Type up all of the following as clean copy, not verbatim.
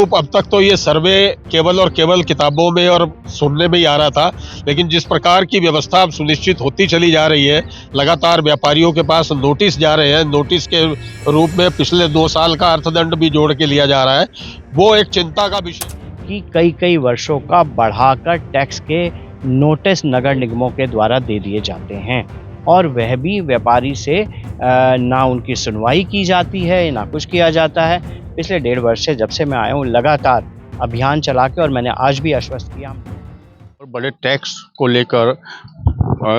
अब तक तो ये सर्वे केवल और केवल किताबों में और सुनने में ही आ रहा था, लेकिन जिस प्रकार की व्यवस्था अब सुनिश्चित होती चली जा रही है, लगातार व्यापारियों के पास नोटिस जा रहे हैं, नोटिस के रूप में पिछले 2 साल का अर्थदंड भी जोड़ के लिया जा रहा है, वो एक चिंता का विषय कि कई कई वर्षों का बढ़ाकर टैक्स के नोटिस नगर निगमों के द्वारा दे दिए जाते हैं और वह भी व्यापारी से ना उनकी सुनवाई की जाती है ना कुछ किया जाता है। पिछले 1.5 वर्ष से जब से मैं आया हूँ लगातार अभियान चला के, और मैंने आज भी आश्वस्त किया और बड़े टैक्स को लेकर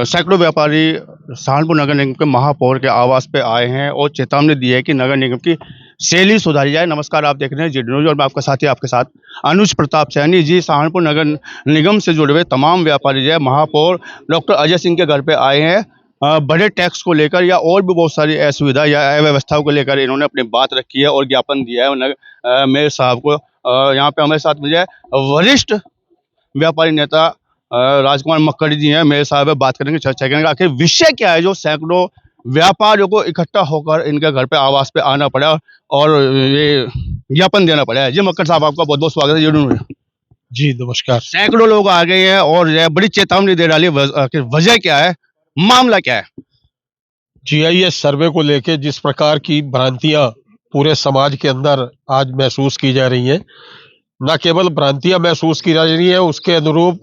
सैकड़ों व्यापारी सहारनपुर नगर निगम के महापौर के आवास पे आए हैं और चेतावनी दी है कि नगर निगम की शैली सुधारी जाए। नमस्कार, आप देख रहे हैं जी न्यूज़ और मैं आपका साथी आपके साथ अनुज प्रताप सैनी जी। सहारनपुर नगर निगम से जुड़े हुए तमाम व्यापारी जो है महापौर डॉक्टर अजय सिंह के घर पे आए हैं बड़े टैक्स को लेकर या और भी बहुत सारी असुविधा या अव्यवस्थाओं को लेकर इन्होंने अपनी बात रखी है और ज्ञापन दिया है मेयर साहब को। यहाँ पे हमारे साथ मुझे वरिष्ठ व्यापारी नेता राजकुमार मक्कड़ जी हैं, मेरे साहब बात करेंगे, चर्चा करेंगे आखिर विषय क्या है जो सैकड़ों व्यापारियों को इकट्ठा होकर इनके घर पे आवास पे आना पड़ा और ये ज्ञापन देना पड़ा है। जी मक्कड़ साहब, आपका बहुत बहुत स्वागत है जरूर। जी नमस्कार। सैकड़ों लोग आ गए हैं और ये बड़ी चेतावनी दे डाली, आखिर वजह क्या है, मामला क्या है? जीआईएस सर्वे को लेके जिस प्रकार की भ्रांतियां पूरे समाज के अंदर आज महसूस की जा रही हैं, न केवल भ्रांतियां महसूस की जा रही हैं, उसके अनुरूप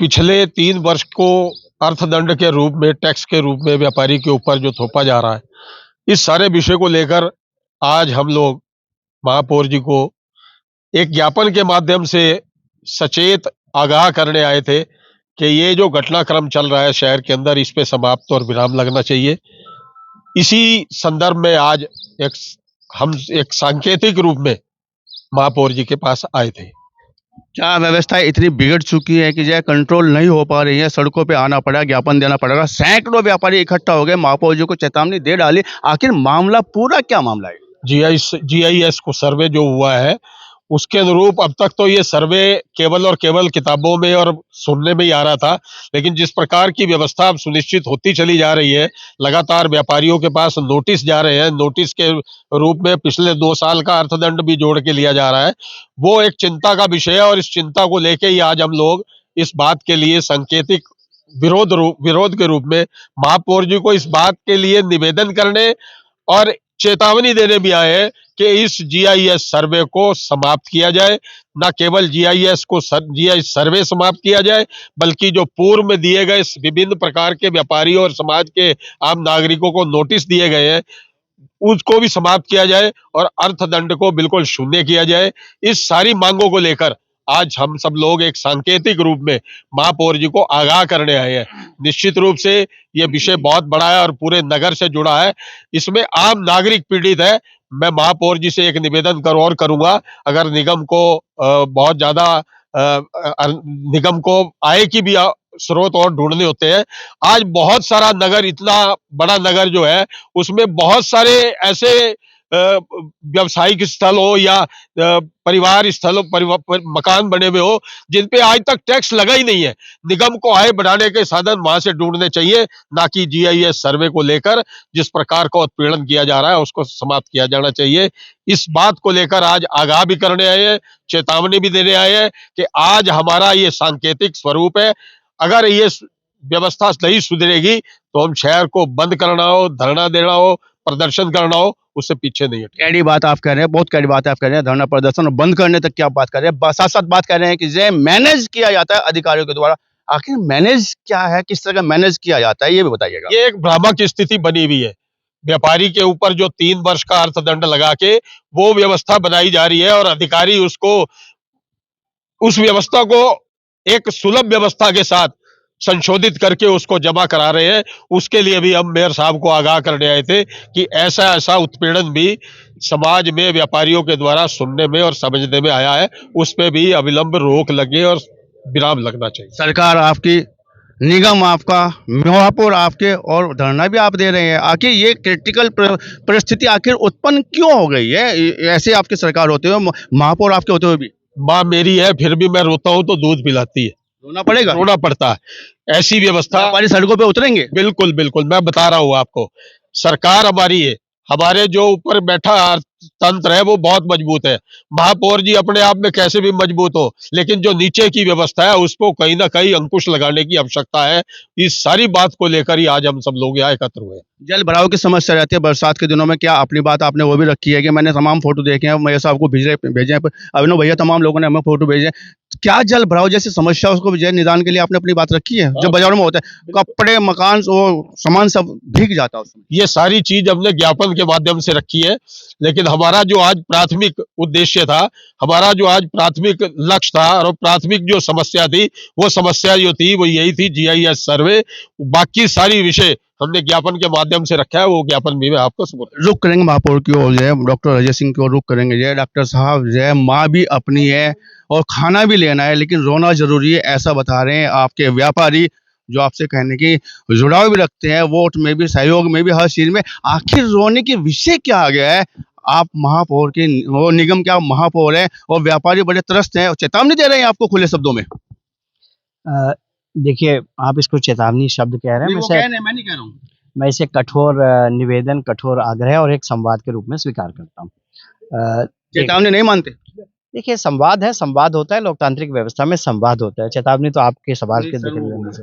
पिछले 3 वर्ष को अर्थदंड के रूप में, टैक्स के रूप में व्यापारी के ऊपर जो थोपा जा रहा है, इस सारे विषय को लेकर आज हम लोग महापौर जी को एक ज्ञापन के माध्यम से सचेत आगाह करने आए थे कि ये जो घटनाक्रम चल रहा है शहर के अंदर, इस पे समाप्त और विराम लगना चाहिए। इसी संदर्भ में आज हम एक सांकेतिक रूप में महापौर जी के पास आए थे। क्या व्यवस्था इतनी बिगड़ चुकी है कि जो कंट्रोल नहीं हो पा रही है, सड़कों पे आना पड़ा, ज्ञापन देना पड़ेगा, सैकड़ों व्यापारी इकट्ठा हो गए, महापौर जी को चेतावनी दे डाली, आखिर मामला पूरा क्या मामला है? जीआईएस को सर्वे जो हुआ है उसके अनुरूप अब तक तो ये सर्वे केवल और केवल किताबों में और सुनने में ही आ रहा था, लेकिन जिस प्रकार की व्यवस्था अब सुनिश्चित होती चली जा रही है, लगातार व्यापारियों के पास नोटिस जा रहे हैं, नोटिस के रूप में पिछले 2 साल का अर्थदंड भी जोड़ के लिया जा रहा है, वो एक चिंता का विषय है। और इस चिंता को लेके ही आज हम लोग इस बात के लिए सांकेतिक विरोध के रूप में महापौर जी को इस बात के लिए निवेदन करने और चेतावनी देने भी आए हैं कि इस जीआईएस सर्वे को समाप्त किया जाए। न केवल जीआईएस सर्वे समाप्त किया जाए, बल्कि जो पूर्व में दिए गए विभिन्न प्रकार के व्यापारियों और समाज के आम नागरिकों को नोटिस दिए गए हैं, उसको भी समाप्त किया जाए और अर्थदंड को बिल्कुल शून्य किया जाए। इस सारी मांगों को लेकर आज हम सब लोग एक सांकेतिक रूप में महापौर जी को आगाह करने आए हैं। निश्चित रूप से ये विषय बहुत बड़ा है और पूरे नगर से जुड़ा है, इसमें आम नागरिक पीड़ित है। मैं महापौर जी से एक निवेदन और करूंगा, अगर निगम को बहुत ज्यादा निगम को आय की भी स्रोत और ढूंढने होते हैं। आज बहुत सारा नगर, इतना बड़ा नगर जो है, उसमें बहुत सारे ऐसे व्यावसायिक स्थल हो या परिवार स्थल हो, मकान बने हुए हो, जिन पे आज तक टैक्स लगा ही नहीं है। निगम को आय बढ़ाने के साधन वहां से ढूंढने चाहिए, ना कि जीआईएस सर्वे को लेकर जिस प्रकार का उत्पीड़न किया जा रहा है उसको समाप्त किया जाना चाहिए। इस बात को लेकर आज आगाह भी करने आए हैं, चेतावनी भी देने आए हैं कि आज हमारा ये सांकेतिक स्वरूप है। अगर ये व्यवस्था नहीं सुधरेगी तो हम शहर को बंद करना हो, धरना देना हो, प्रदर्शन करना हो, उससे पीछे नहीं है। कैडी बात आप कह रहे हैं, बहुत कैडी बात आप कह रहे हैं, धरना प्रदर्शन और बंद करने तक की आप बात कर रहे हैं, साथ साथ बात कर रहे हैं कि ये मैनेज किया जाता है अधिकारियों के द्वारा। आखिर मैनेज क्या है, किस तरह का मैनेज किया जाता है, ये भी बताइएगा। ये एक भ्रामक स्थिति बनी हुई है। व्यापारी के ऊपर जो 3 वर्ष का अर्थदंड लगा के वो व्यवस्था बनाई जा रही है और अधिकारी उस व्यवस्था को एक सुलभ व्यवस्था के साथ संशोधित करके उसको जमा करा रहे हैं। उसके लिए भी हम मेयर साहब को आगाह करने आए थे कि ऐसा उत्पीड़न भी समाज में व्यापारियों के द्वारा सुनने में और समझने में आया है, उस पे भी अविलंब रोक लगे और विराम लगना चाहिए। सरकार आपकी, निगम आपका, महापौर आपके और धरना भी आप दे रहे हैं, आखिर ये क्रिटिकल परिस्थिति आखिर उत्पन्न क्यों हो गई है? ऐसे आपकी सरकार होते हुए, महापौर आपके होते हुए भी माँ मेरी है, फिर भी मैं रोता हूँ तो दूध पिलाती है। रोना पड़ेगा, रोना पड़ता है। ऐसी व्यवस्था, हमारी सड़कों पे उतरेंगे। बिल्कुल बिल्कुल, मैं बता रहा हूँ आपको, सरकार हमारी है, हमारे जो ऊपर बैठा तंत्र है वो बहुत मजबूत है। महापौर जी अपने आप में कैसे भी मजबूत हो, लेकिन जो नीचे की व्यवस्था है उसको कहीं ना कहीं अंकुश लगाने की आवश्यकता है। इस सारी बात को लेकर ही आज हम सब लोग यहाँ एकत्र हुए। जल भराव की समस्या रहती है बरसात के दिनों में, क्या अपनी बात आपने वो भी रखी है कि मैंने तमाम फोटो देखे हैं, मैं साहब भेजे हैं, अभिनव भैया तमाम लोगों ने हमें फोटो भेजे हैं। क्या जल भराव जैसी समस्या उसको जल निदान के लिए आपने अपनी बात रखी है? जब बाजारों में होता है कपड़े मकान वो सामान सब भीग जाता है उसमें। ये सारी चीज हमने ज्ञापन के माध्यम से रखी है, लेकिन हमारा जो आज प्राथमिक उद्देश्य था, हमारा जो आज प्राथमिक लक्ष्य था और प्राथमिक जो समस्या थी, वो समस्या जो थी वो यही थी, जीआईएस सर्वे। बाकी सारी विषय हमने ज्ञापन के माध्यम से रखा है, वो ज्ञापन भी मैं आपको सुपुर्द। रुख करेंगे महापौर की ओर, जय डॉक्टर अजय सिंह की ओर रुख करेंगे। जय डॉक्टर साहब, जय माँ भी अपनी है और खाना भी लेना है, लेकिन रोना जरूरी है, ऐसा बता रहे हैं आपके व्यापारी जो आपसे कहने की जुड़ाव भी रखते हैं, वोट में भी, सहयोग में भी, हर चीज में। आखिर रोने के विषय क्या आ गया है? आप महापौर के वो निगम के आप महापौर हैं और व्यापारी बड़े त्रस्त हैं और चेतावनी दे रहे हैं आपको खुले शब्दों में। अ, देखिए, आप इसको चेतावनी शब्द कह रहे हैं, मैं नहीं कह रहा हूँ। मैं इसे कठोर निवेदन, कठोर आग्रह और एक संवाद के रूप में स्वीकार करता हूँ। चेतावनी नहीं मानते? देखिए, संवाद है, संवाद होता है, लोकतांत्रिक व्यवस्था में संवाद होता है। चेतावनी तो आपके सवाल नहीं के सर, वो देखने से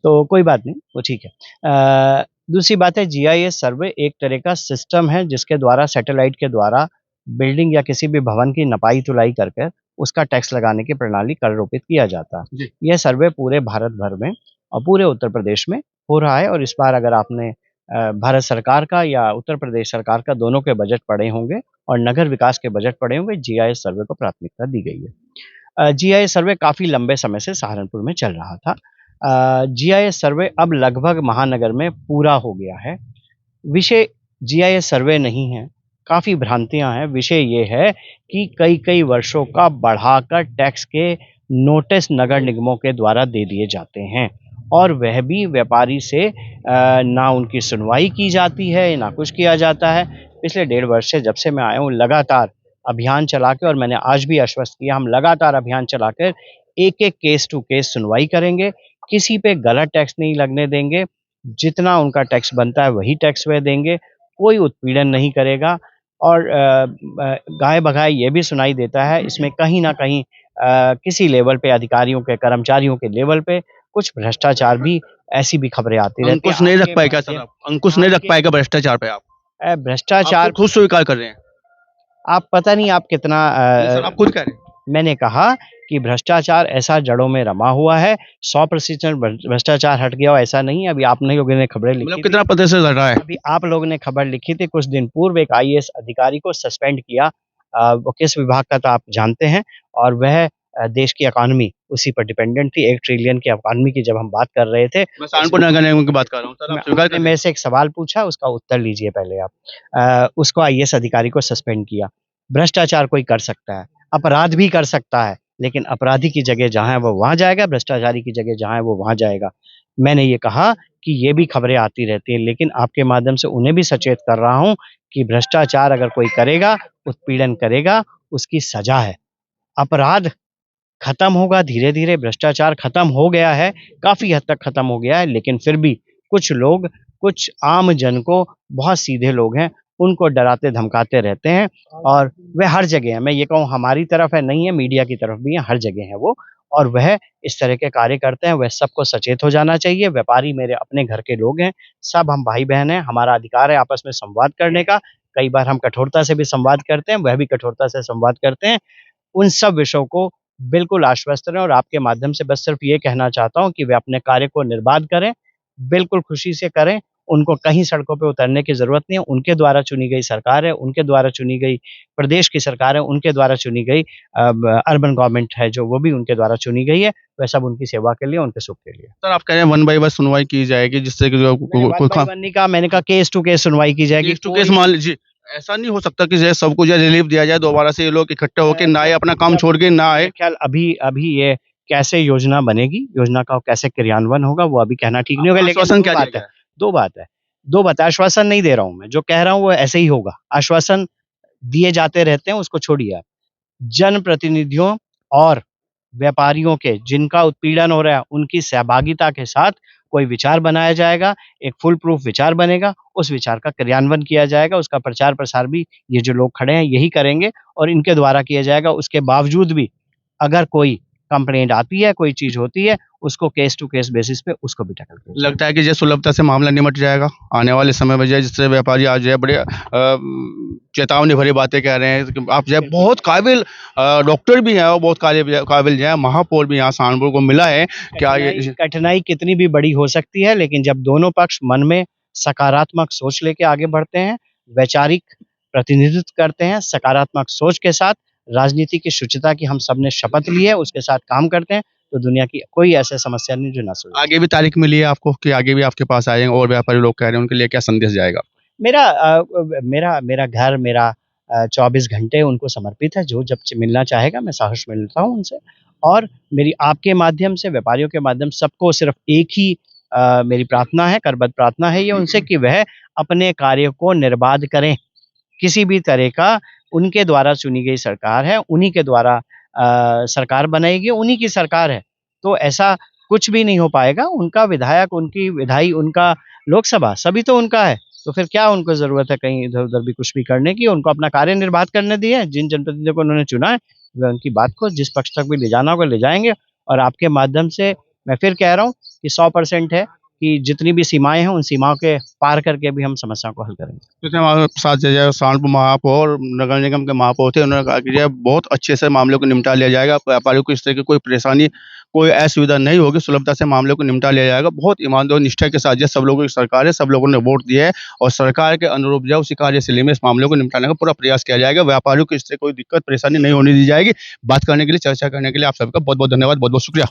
तो कोई बात नहीं, वो ठीक है। दूसरी बात है, जीआईएस सर्वे एक तरह का सिस्टम है जिसके द्वारा सैटेलाइट के द्वारा बिल्डिंग या किसी भी भवन की नपाई-तुलाई करके उसका टैक्स लगाने की प्रणाली कर रोपित किया जाता है। जी। यह सर्वे पूरे भारत भर में और पूरे उत्तर प्रदेश में हो रहा है और इस बार अगर आपने भारत सरकार का या उत्तर प्रदेश सरकार का दोनों के बजट पढ़े होंगे और नगर विकास के बजट पढ़े होंगे, जीआईएस सर्वे को प्राथमिकता दी गई है। जीआईएस सर्वे काफ़ी लंबे समय से सहारनपुर में चल रहा था। जीआईएस सर्वे अब लगभग महानगर में पूरा हो गया है। विषय जीआईएस सर्वे नहीं है, काफ़ी भ्रांतियाँ हैं। विषय ये है कि कई-कई वर्षों का बढ़ाकर टैक्स के नोटिस नगर निगमों के द्वारा दे दिए जाते हैं और वह भी व्यापारी से ना उनकी सुनवाई की जाती है, ना कुछ किया जाता है। पिछले 1.5 वर्ष से जब से मैं आया हूँ, लगातार अभियान चला के, और मैंने आज भी आश्वस्त किया, हम लगातार अभियान चलाकर एक-एक केस टू केस सुनवाई करेंगे, किसी पे गलत टैक्स नहीं लगने देंगे, जितना उनका टैक्स बनता है वही टैक्स वह देंगे, कोई उत्पीड़न नहीं करेगा। और गाए-बगाए ये भी सुनाई देता है, इसमें कहीं न कहीं किसी लेवल पे अधिकारियों के, कर्मचारियों के लेवल पे कुछ भ्रष्टाचार भी, ऐसी भी खबरें आती रहती हैं। अंकुश नहीं रख पाएगा सर आप? अंकुश नहीं रख पाएगा भ्रष्टाचार पे आप? भ्रष्टाचार आप खुद स्वीकार कर रहे हैं। आप पता नहीं आप कितना सर आप खुद कह रहे हैं। मैंने कहा कि भ्रष्टाचार ऐसा जड़ों में रमा हुआ है, 100% भ्रष्टाचार हट गया हो ऐसा नहीं है। अभी आप लोगों ने खबरें लिखी मतलब थी, कितना प्रतिशत लग रहा है? अभी आप लोगों ने खबर लिखी थी कुछ दिन पूर्व, एक आईएएस अधिकारी को सस्पेंड किया। वो किस विभाग का तो आप जानते हैं, और वह देश की इकॉनमी उसी पर डिपेंडेंट थी। 1 ट्रिलियन की इकॉनमी की जब हम बात कर रहे थे, मैं सहारनपुर नगर निगम की बात कर रहा हूँ। सर आप स्वीकार आपने कर मेरे से एक सवाल पूछा, उसका उत्तर लीजिए पहले आप। उसको आईएएस अधिकारी को सस्पेंड किया। भ्रष्टाचार कोई कर सकता है, अपराध भी कर सकता है, लेकिन अपराधी की जगह जहाँ है वो वहाँ जाएगा, भ्रष्टाचारी की जगह जहाँ है वो वहाँ जाएगा। मैंने ये कहा कि ये भी खबरें आती रहती हैं, लेकिन आपके माध्यम से उन्हें भी सचेत कर रहा हूँ कि भ्रष्टाचार अगर कोई करेगा, उत्पीड़न करेगा, उसकी सज़ा है। अपराध खत्म होगा धीरे-धीरे, भ्रष्टाचार खत्म हो गया है, काफ़ी हद तक खत्म हो गया है, लेकिन फिर भी कुछ लोग, कुछ आम जन को, बहुत सीधे लोग हैं, उनको डराते-धमकाते रहते हैं और वह हर जगह है। मैं ये कहूँ हमारी तरफ है, नहीं है, मीडिया की तरफ भी है, हर जगह है वो, और वह इस तरह के कार्य करते हैं। वह सबको सचेत हो जाना चाहिए। व्यापारी मेरे अपने घर के लोग हैं, सब हम भाई-बहन हैं, हमारा अधिकार है आपस में संवाद करने का। कई बार हम कठोरता से भी संवाद करते हैं, वह भी कठोरता से संवाद करते हैं। उन सब विषयों को बिल्कुल आश्वस्त रहें और आपके माध्यम से बस सिर्फ ये कहना चाहता हूँ कि वे अपने कार्य को निर्बाध करें, बिल्कुल खुशी से करें। उनको कहीं सड़कों पे उतरने की ज़रूरत नहीं है। उनके द्वारा चुनी गई सरकार है, उनके द्वारा चुनी गई प्रदेश की सरकार है, उनके द्वारा चुनी गई अर्बन गवर्नमेंट है जो, वो भी उनके द्वारा चुनी गई है। वह सब उनकी सेवा के लिए, उनके सुख के लिए। सर आप कह रहे हैं 1 बाय 1 सुनवाई की जाएगी जिससे कि जो मैंने वन बाय वन नहीं कहा, मैंने कहा केस टू केस सुनवाई की जाएगी। केस टू केस मान लीजिए, ऐसा नहीं हो सकता कि जैसे सबको जो रिलीफ दिया जाए, दोबारा से ये लोग इकट्ठे होके ना आए, अपना काम छोड़ के ना आए। मेरे ख्याल अभी ये कैसे योजना बनेगी, योजना का कैसे क्रियान्वयन होगा, वो अभी कहना ठीक नहीं होगा। लेकिन आश्वासन क्या दो बात है, दो बात है। आश्वासन नहीं दे रहा हूँ मैं, जो कह रहा हूँ वो ऐसे ही होगा। आश्वासन दिए जाते रहते हैं, उसको छोड़िए आप। जनप्रतिनिधियों और व्यापारियों के, जिनका उत्पीड़न हो रहा है, उनकी सहभागिता के साथ कोई विचार बनाया जाएगा, एक फुल प्रूफ विचार बनेगा, उस विचार का क्रियान्वयन किया जाएगा, उसका प्रचार प्रसार भी ये जो लोग खड़े हैं यही करेंगे और इनके द्वारा किया जाएगा। उसके बावजूद भी अगर कोई कंप्लेंट आती है, कोई चीज़ होती है, उसको केस टू केस बेसिस पे उसको भी टैकल किया जाएगा। लगता है कि जो सुलभता से मामला निमट जाएगा आने वाले समय में, जो है जिससे व्यापारी आज जो है बड़े चेतावनी भरी बातें कह रहे हैं कि आप जो है बहुत काबिल डॉक्टर भी हैं और बहुत काबिल जो है महापौर भी यहाँ सहारनपुर को मिला है। क्या ये कठिनाई कितनी भी बड़ी हो सकती है, लेकिन जब दोनों पक्ष मन में सकारात्मक सोच लेके आगे बढ़ते हैं, वैचारिक प्रतिनिधित्व करते हैं, सकारात्मक सोच के साथ राजनीति की शुचिता की हम सब ने शपथ ली है, उसके साथ काम करते हैं, तो दुनिया की कोई ऐसी समस्या नहीं जो ना सुलझे। आगे भी तारीख मिली है आपको कि आगे भी आपके पास आएंगे और व्यापारी लोग कह रहे हैं, उनके लिए क्या संदेश जाएगा? मेरा घर 24 घंटे उनको समर्पित है। जो जब मिलना चाहेगा मैं सहर्ष मिलता हूँ उनसे, और मेरी आपके माध्यम से, व्यापारियों के माध्यम से सबको सिर्फ एक ही मेरी प्रार्थना है, करबद्ध प्रार्थना है ये उनसे कि वह अपने कार्य को निर्बाध करें। किसी भी तरह का, उनके द्वारा चुनी गई सरकार है, उन्हीं के द्वारा सरकार बनाएगी, उन्हीं की सरकार है, तो ऐसा कुछ भी नहीं हो पाएगा। उनका विधायक, उनकी विधायी, उनका लोकसभा सभी तो उनका है, तो फिर क्या उनको ज़रूरत है कहीं इधर-उधर भी कुछ भी करने की? उनको अपना कार्य निर्बाध करने दिए। जिन जनप्रतिनिधियों को उन्होंने चुना है, वे उनकी बात को जिस पक्ष तक भी ले जाना होगा ले जाएँगे, और आपके माध्यम से मैं फिर कह रहा हूँ कि 100% है कि जितनी भी सीमाएँ हैं, उन सीमाओं के पार करके भी हम समस्याओं को हल करेंगे। जैसे हमारे साथ जो है सहारनपुर महापौर, नगर निगम के महापौर थे, उन्होंने कहा कि जो है बहुत अच्छे से मामले को निपटा लिया जाएगा, व्यापारियों को इस तरह की कोई परेशानी, कोई असुविधा नहीं होगी, सुलभता से मामले को निपटा लिया जाएगा। बहुत ईमानदारी और निष्ठा के साथ जो सब लोगों की सरकार है, सब लोगों ने वोट दिया है और सरकार के अनुरूप जो है उसी कार्यशैली में इस मामले को निपटाने का पूरा प्रयास किया जाएगा। व्यापारियों को इससे कोई दिक्कत परेशानी नहीं होने दी जाएगी। बात करने के लिए, चर्चा करने के लिए आप सबका बहुत बहुत धन्यवाद, बहुत बहुत शुक्रिया।